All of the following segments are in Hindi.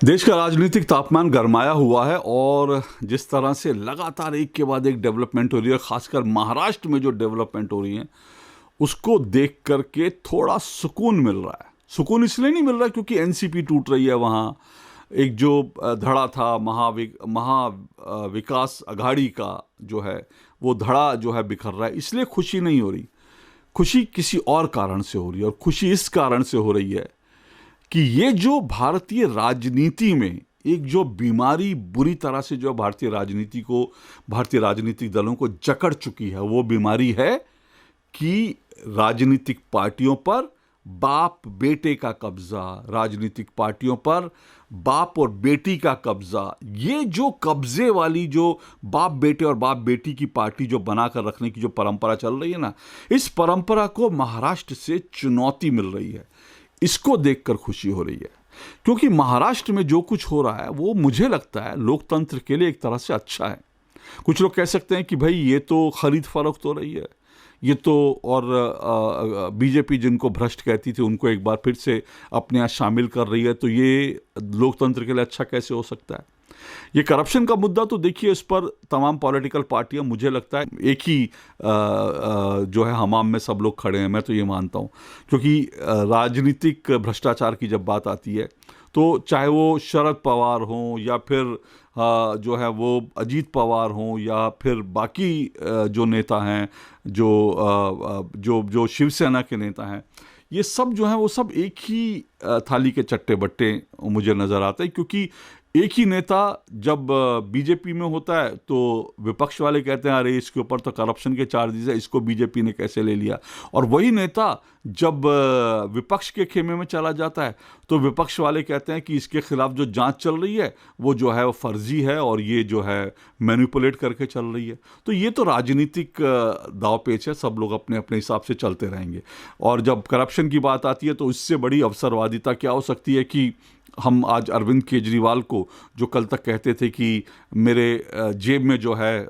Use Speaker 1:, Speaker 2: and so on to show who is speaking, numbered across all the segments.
Speaker 1: देश का राजनीतिक तापमान गरमाया हुआ है और जिस तरह से लगातार एक के बाद एक डेवलपमेंट हो रही है, खासकर महाराष्ट्र में जो डेवलपमेंट हो रही है उसको देख करके थोड़ा सुकून मिल रहा है। सुकून इसलिए नहीं मिल रहा क्योंकि एनसीपी टूट रही है। वहाँ एक जो धड़ा था विकास अघाड़ी का जो है वो धड़ा जो है बिखर रहा है, इसलिए खुशी नहीं हो रही। खुशी किसी और कारण से हो रही है और खुशी इस कारण से हो रही है कि ये जो भारतीय राजनीति में एक जो बीमारी बुरी तरह से जो भारतीय राजनीतिक दलों को जकड़ चुकी है, वो बीमारी है कि राजनीतिक पार्टियों पर बाप बेटे का कब्जा, राजनीतिक पार्टियों पर बाप और बेटी का कब्जा। ये जो कब्जे वाली जो बाप बेटे और बाप बेटी की पार्टी जो बनाकर रखने की जो परंपरा चल रही है ना, इस परंपरा को महाराष्ट्र से चुनौती मिल रही है। इसको देखकर खुशी हो रही है क्योंकि महाराष्ट्र में जो कुछ हो रहा है वो मुझे लगता है लोकतंत्र के लिए एक तरह से अच्छा है। कुछ लोग कह सकते हैं कि भाई ये तो खरीद फरोख्त हो रही है, ये तो और बीजेपी जिनको भ्रष्ट कहती थी उनको एक बार फिर से अपने यहाँ शामिल कर रही है, तो ये लोकतंत्र के लिए अच्छा कैसे हो सकता है। ये करप्शन का मुद्दा तो देखिए, इस पर तमाम पॉलिटिकल पार्टियां मुझे लगता है एक ही जो है हमाम में सब लोग खड़े हैं, मैं तो ये मानता हूं। क्योंकि राजनीतिक भ्रष्टाचार की जब बात आती है तो चाहे वो शरद पवार हों या फिर जो है वो अजीत पवार हों या फिर बाकी जो नेता हैं, जो शिवसेना के नेता हैं, ये सब जो हैं वो सब एक ही थाली के चट्टे बट्टे मुझे नज़र आते हैं। क्योंकि एक ही नेता जब बीजेपी में होता है तो विपक्ष वाले कहते हैं अरे इसके ऊपर तो करप्शन के चार्जेस है, इसको बीजेपी ने कैसे ले लिया। और वही नेता जब विपक्ष के खेमे में चला जाता है तो विपक्ष वाले कहते हैं कि इसके खिलाफ जो जांच चल रही है वो जो है वो फर्जी है और ये जो है मैनिपुलेट करके चल रही है। तो ये तो राजनीतिक दांवपेच है, सब लोग अपने अपने हिसाब से चलते रहेंगे। और जब करप्शन की बात आती है तो इससे बड़ी अवसरवादिता क्या हो सकती है कि हम आज अरविंद केजरीवाल को, जो कल तक कहते थे कि मेरे जेब में जो है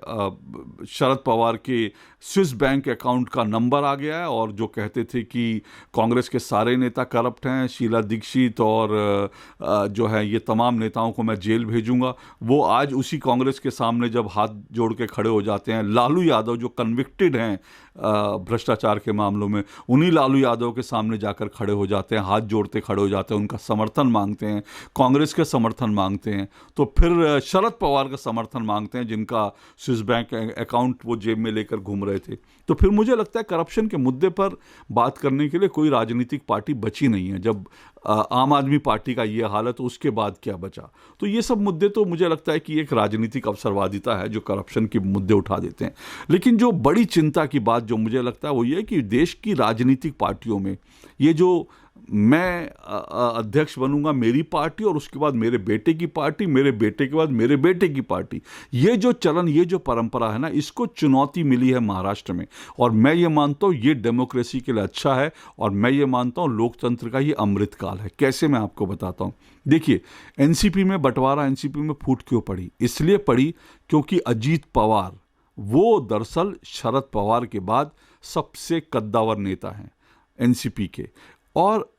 Speaker 1: शरद पवार के स्विस बैंक अकाउंट का नंबर आ गया है, और जो कहते थे कि कांग्रेस के सारे नेता करप्ट हैं, शीला दीक्षित और जो है ये तमाम नेताओं को मैं जेल भेजूंगा, वो आज उसी कांग्रेस के सामने जब हाथ जोड़ के खड़े हो जाते हैं। लालू यादव जो कन्विक्टेड हैं भ्रष्टाचार के मामलों में, उन्हीं लालू यादव के सामने जाकर खड़े हो जाते हैं, हाथ जोड़ते खड़े हो जाते हैं, उनका समर्थन मांगते हैं, कांग्रेस का समर्थन मांगते हैं, तो फिर शरद पवार का समर्थन मांगते हैं जिनका स्विस बैंक अकाउंट वो जेब में लेकर घूम रहे थे। तो फिर मुझे लगता है करप्शन के मुद्दे पर बात करने के लिए कोई राजनीतिक पार्टी बची नहीं है। जब आम आदमी पार्टी का ये हाल है तो उसके बाद क्या बचा। तो ये सब मुद्दे तो मुझे लगता है कि एक राजनीतिक अवसरवादिता है जो करप्शन के मुद्दे उठा देते हैं। लेकिन जो बड़ी चिंता की बात जो मुझे लगता है वो ये है कि देश की राजनीतिक पार्टियों में ये जो मैं अध्यक्ष बनूंगा मेरी पार्टी और उसके बाद मेरे बेटे की पार्टी, मेरे बेटे के बाद मेरे बेटे की पार्टी, ये जो चलन, ये जो परंपरा है ना, इसको चुनौती मिली है महाराष्ट्र में। और मैं ये मानता हूँ ये डेमोक्रेसी के लिए अच्छा है और मैं ये मानता हूँ लोकतंत्र का ये अमृत काल है। कैसे, मैं आपको बताता हूँ। देखिए, एनसीपी में बंटवारा, एनसीपी में फूट क्यों पड़ी? इसलिए पड़ी क्योंकि अजीत पवार वो दरअसल शरद पवार के बाद सबसे कद्दावर नेता हैं एनसीपी के। और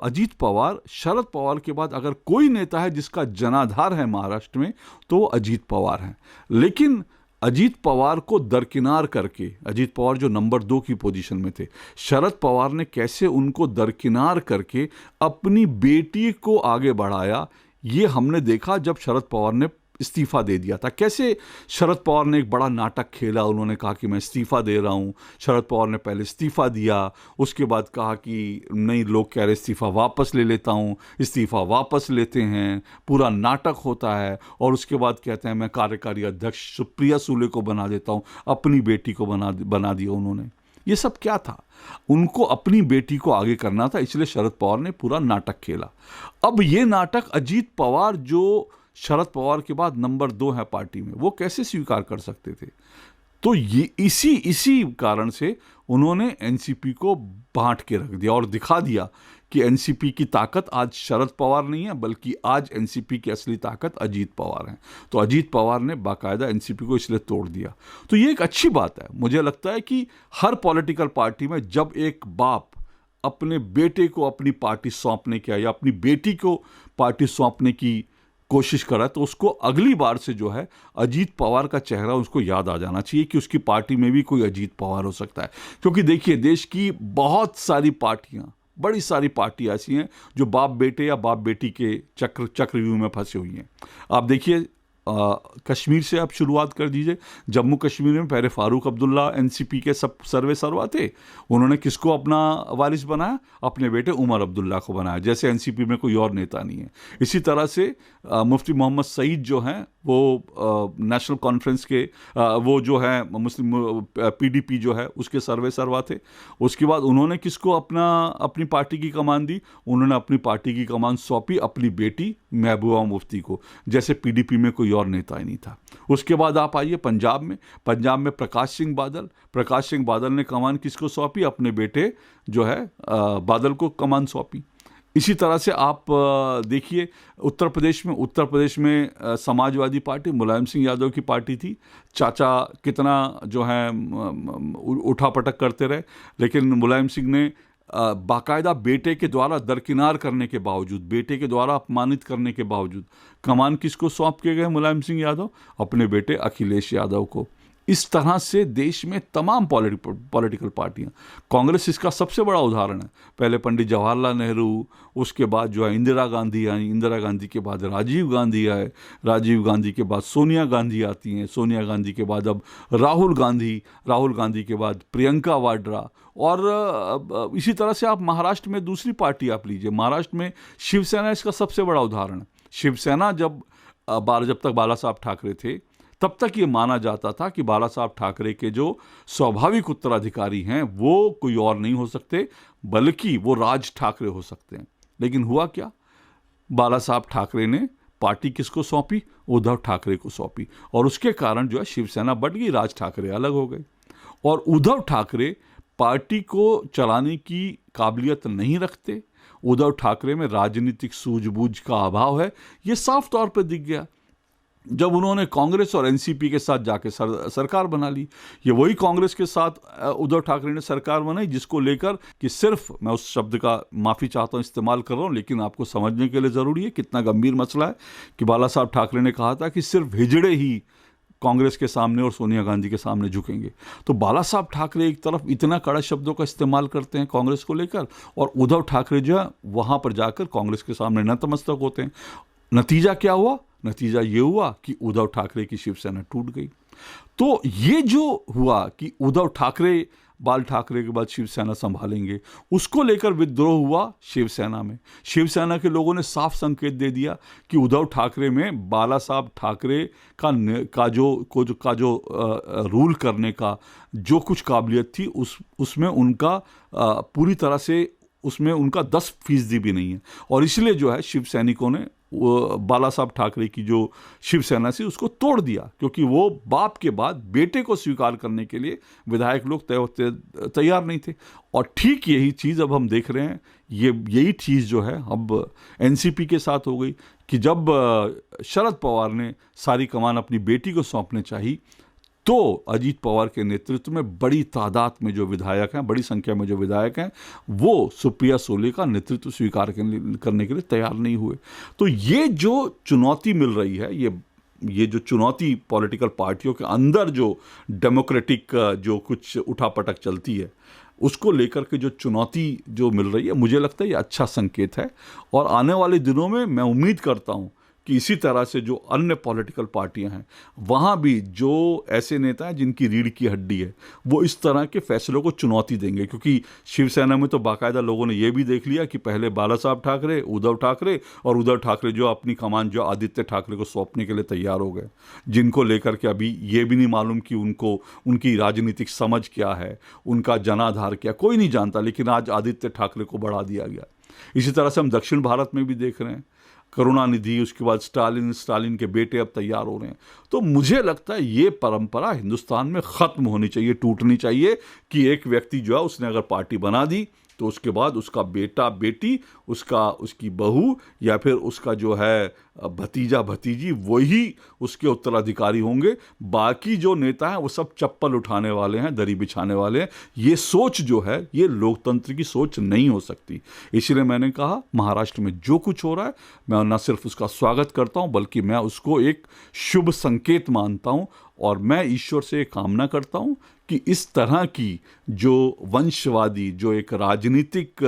Speaker 1: अजीत पवार, शरद पवार के बाद अगर कोई नेता है जिसका जनाधार है महाराष्ट्र में तो वो अजीत पवार हैं। लेकिन अजीत पवार को दरकिनार करके, अजीत पवार जो नंबर 2 की पोजीशन में थे, शरद पवार ने कैसे उनको दरकिनार करके अपनी बेटी को आगे बढ़ाया, ये हमने देखा जब शरद पवार ने इस्तीफा दे दिया था। कैसे शरद पवार ने एक बड़ा नाटक खेला, उन्होंने कहा कि मैं इस्तीफा दे रहा हूँ। शरद पवार ने पहले इस्तीफा दिया, उसके बाद कहा कि नहीं, लोग कह रहे इस्तीफा वापस ले लेता हूँ, इस्तीफा वापस लेते हैं, पूरा नाटक होता है, और उसके बाद कहते हैं मैं कार्यकारी अध्यक्ष सुप्रिया सुले को बना देता हूँ, अपनी बेटी को बना दिया उन्होंने। ये सब क्या था? उनको अपनी बेटी को आगे करना था, इसलिए शरद पवार ने पूरा नाटक खेला। अब ये नाटक अजीत पवार जो शरद पवार के बाद नंबर 2 है पार्टी में, वो कैसे स्वीकार कर सकते थे? तो ये इसी कारण से उन्होंने एनसीपी को बांट के रख दिया और दिखा दिया कि एनसीपी की ताकत आज शरद पवार नहीं है, बल्कि आज एनसीपी की असली ताकत अजीत पवार है। तो अजीत पवार ने बाकायदा एनसीपी को इसलिए तोड़ दिया। तो ये एक अच्छी बात है। मुझे लगता है कि हर पॉलिटिकल पार्टी में जब एक बाप अपने बेटे को अपनी पार्टी सौंपने की या अपनी बेटी को पार्टी सौंपने की कोशिश करा तो उसको अगली बार से जो है अजीत पवार का चेहरा उसको याद आ जाना चाहिए कि उसकी पार्टी में भी कोई अजीत पवार हो सकता है। क्योंकि देखिए, देश की बहुत सारी पार्टियां, बड़ी सारी पार्टियां ऐसी हैं जो बाप बेटे या बाप बेटी के चक्रव्यूह में फंसी हुई हैं। आप देखिए, कश्मीर से आप शुरुआत कर दीजिए। जम्मू कश्मीर में पहले फारूक अब्दुल्ला एनसीपी के सब सर्वा थे। उन्होंने किसको अपना वारिस बनाया? अपने बेटे उमर अब्दुल्ला को बनाया। जैसे एनसीपी में कोई और नेता नहीं है। इसी तरह से मुफ्ती मोहम्मद सईद जो हैं वो नेशनल कॉन्फ्रेंस के वो जो है मुस्लिम पीडीपी जो है उसके सर्वा थे। उसके बाद उन्होंने किसको अपनी पार्टी की कमान दी? उन्होंने अपनी पार्टी की कमान सौंपी अपनी बेटी महबूबा मुफ्ती को। जैसे पीडीपी में कोई और नेता ही नहीं था। उसके बाद आप आइए पंजाब में प्रकाश सिंह बादल ने कमान किसको सौंपी? अपने बेटे जो है बादल को कमान सौंपी। इसी तरह से आप देखिए, उत्तर प्रदेश में समाजवादी पार्टी, मुलायम सिंह यादव की पार्टी थी। चाचा कितना जो है उठापटक करते रहे, लेकिन मुलायम सिंह ने बाकायदा बेटे के द्वारा दरकिनार करने के बावजूद, बेटे के द्वारा अपमानित करने के बावजूद कमान किसको सौंप के गए? मुलायम सिंह यादव अपने बेटे अखिलेश यादव को। इस तरह से देश में तमाम पॉलिटिकल पार्टियां, कांग्रेस इसका सबसे बड़ा उदाहरण है। पहले पंडित जवाहरलाल नेहरू, उसके बाद जो है इंदिरा गांधी आई, इंदिरा गांधी के बाद राजीव गांधी आए, राजीव गांधी के बाद सोनिया गांधी आती हैं, सोनिया गांधी के बाद अब राहुल गांधी के बाद प्रियंका वाड्रा। और इसी तरह से आप महाराष्ट्र में दूसरी पार्टी आप लीजिए। महाराष्ट्र में शिवसेना इसका सबसे बड़ा उदाहरण है। शिवसेना जब तक बाला साहब ठाकरे थे, तब तक ये माना जाता था कि बाला साहब ठाकरे के जो स्वाभाविक उत्तराधिकारी हैं वो कोई और नहीं हो सकते, बल्कि वो राज ठाकरे हो सकते हैं। लेकिन हुआ क्या? बाला साहब ठाकरे ने पार्टी किसको सौंपी? उद्धव ठाकरे को सौंपी। और उसके कारण जो है शिवसेना बढ़ गई, राज ठाकरे अलग हो गए। और उद्धव ठाकरे पार्टी को चलाने की काबिलियत नहीं रखते। उद्धव ठाकरे में राजनीतिक सूझबूझ का अभाव है। ये साफ तौर पर दिख गया जब उन्होंने कांग्रेस और एनसीपी के साथ जाके सरकार बना ली। ये वही कांग्रेस के साथ उद्धव ठाकरे ने सरकार बनाई जिसको लेकर कि सिर्फ, मैं उस शब्द का माफ़ी चाहता हूँ इस्तेमाल कर रहा हूँ, लेकिन आपको समझने के लिए ज़रूरी है कितना गंभीर मसला है, कि बाला साहब ठाकरे ने कहा था कि सिर्फ हिजड़े ही कांग्रेस के सामने और सोनिया गांधी के सामने झुकेंगे। तो बाला साहब ठाकरे एक तरफ इतना कड़ा शब्दों का इस्तेमाल करते हैं कांग्रेस को लेकर, और उद्धव ठाकरे जो है वहाँ पर जाकर कांग्रेस के सामने नतमस्तक होते हैं। नतीजा क्या हुआ? नतीजा ये हुआ कि उद्धव ठाकरे की शिवसेना टूट गई। तो ये जो हुआ कि उद्धव ठाकरे बाल ठाकरे के बाद शिवसेना संभालेंगे, उसको लेकर विद्रोह हुआ शिवसेना में। शिवसेना के लोगों ने साफ संकेत दे दिया कि उद्धव ठाकरे में बाला साहब ठाकरे का जो रूल करने का जो कुछ काबिलियत थी उसमें उनका पूरी तरह से उसमें उनका 10% भी नहीं है। और इसलिए जो है शिवसैनिकों ने बाला साहब ठाकरे की जो शिवसेना से उसको तोड़ दिया, क्योंकि वो बाप के बाद बेटे को स्वीकार करने के लिए विधायक लोग तैयार नहीं थे। और ठीक यही चीज़ अब हम देख रहे हैं, यही चीज़ जो है अब एनसीपी के साथ हो गई कि जब शरद पवार ने सारी कमान अपनी बेटी को सौंपने चाहिए, तो अजीत पवार के नेतृत्व में बड़ी तादाद में जो विधायक हैं, बड़ी संख्या में जो विधायक हैं, वो सुप्रिया सुले का नेतृत्व स्वीकार करने के लिए तैयार नहीं हुए। तो ये जो चुनौती मिल रही है, ये जो चुनौती पॉलिटिकल पार्टियों के अंदर जो डेमोक्रेटिक जो कुछ उठापटक चलती है, उसको लेकर के जो चुनौती जो मिल रही है, मुझे लगता है ये अच्छा संकेत है। और आने वाले दिनों में मैं उम्मीद करता हूँ कि इसी तरह से जो अन्य पॉलिटिकल पार्टियां हैं, वहाँ भी जो ऐसे नेता हैं जिनकी रीढ़ की हड्डी है, वो इस तरह के फैसलों को चुनौती देंगे। क्योंकि शिवसेना में तो बाकायदा लोगों ने ये भी देख लिया कि पहले बाला साहब ठाकरे, उद्धव ठाकरे, और उद्धव ठाकरे जो अपनी कमान जो आदित्य ठाकरे को सौंपने के लिए तैयार हो गए, जिनको लेकर के अभी ये भी नहीं मालूम कि उनकी राजनीतिक समझ क्या है, उनका जनाधार क्या, कोई नहीं जानता। लेकिन आज आदित्य ठाकरे को बढ़ा दिया गया। इसी तरह से हम दक्षिण भारत में भी देख रहे हैं, करुणानिधि, उसके बाद स्टालिन के बेटे अब तैयार हो रहे हैं। तो मुझे लगता है ये परंपरा हिंदुस्तान में ख़त्म होनी चाहिए, टूटनी चाहिए, कि एक व्यक्ति जो है उसने अगर पार्टी बना दी तो उसके बाद उसका बेटा बेटी, उसकी बहू या फिर उसका जो है भतीजा भतीजी वही उसके उत्तराधिकारी होंगे। बाकी जो नेता हैं वो सब चप्पल उठाने वाले हैं, दरी बिछाने वाले हैं। ये सोच जो है ये लोकतंत्र की सोच नहीं हो सकती। इसलिए मैंने कहा महाराष्ट्र में जो कुछ हो रहा है मैं न सिर्फ उसका स्वागत करता हूं बल्कि मैं उसको एक शुभ संकेत मानता हूं। और मैं ईश्वर से कामना करता हूं कि इस तरह की जो वंशवादी, जो एक राजनीतिक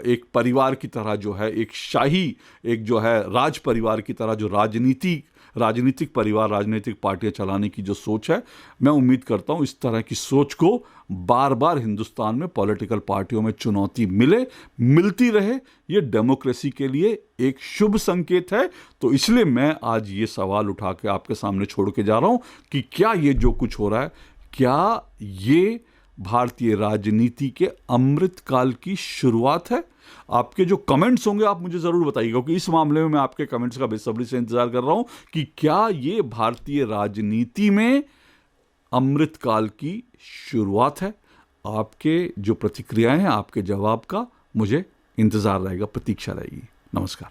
Speaker 1: एक परिवार की तरह जो है, एक शाही, एक जो है राज परिवार की तरह जो राजनीतिक परिवार, राजनीतिक पार्टियां चलाने की जो सोच है, मैं उम्मीद करता हूं इस तरह की सोच को बार बार हिंदुस्तान में पॉलिटिकल पार्टियों में चुनौती मिलती रहे। ये डेमोक्रेसी के लिए एक शुभ संकेत है। तो इसलिए मैं आज ये सवाल उठा के आपके सामने छोड़ के जा रहा हूं कि क्या ये जो कुछ हो रहा है, क्या ये भारतीय राजनीति के अमृतकाल की शुरुआत है? आपके जो कमेंट्स होंगे आप मुझे ज़रूर बताइएगा, क्योंकि इस मामले में मैं आपके कमेंट्स का बेसब्री से इंतजार कर रहा हूं कि क्या ये भारतीय राजनीति में अमृतकाल की शुरुआत है। आपके जो प्रतिक्रियाएं हैं, आपके जवाब का मुझे इंतजार रहेगा, प्रतीक्षा रहेगी। नमस्कार।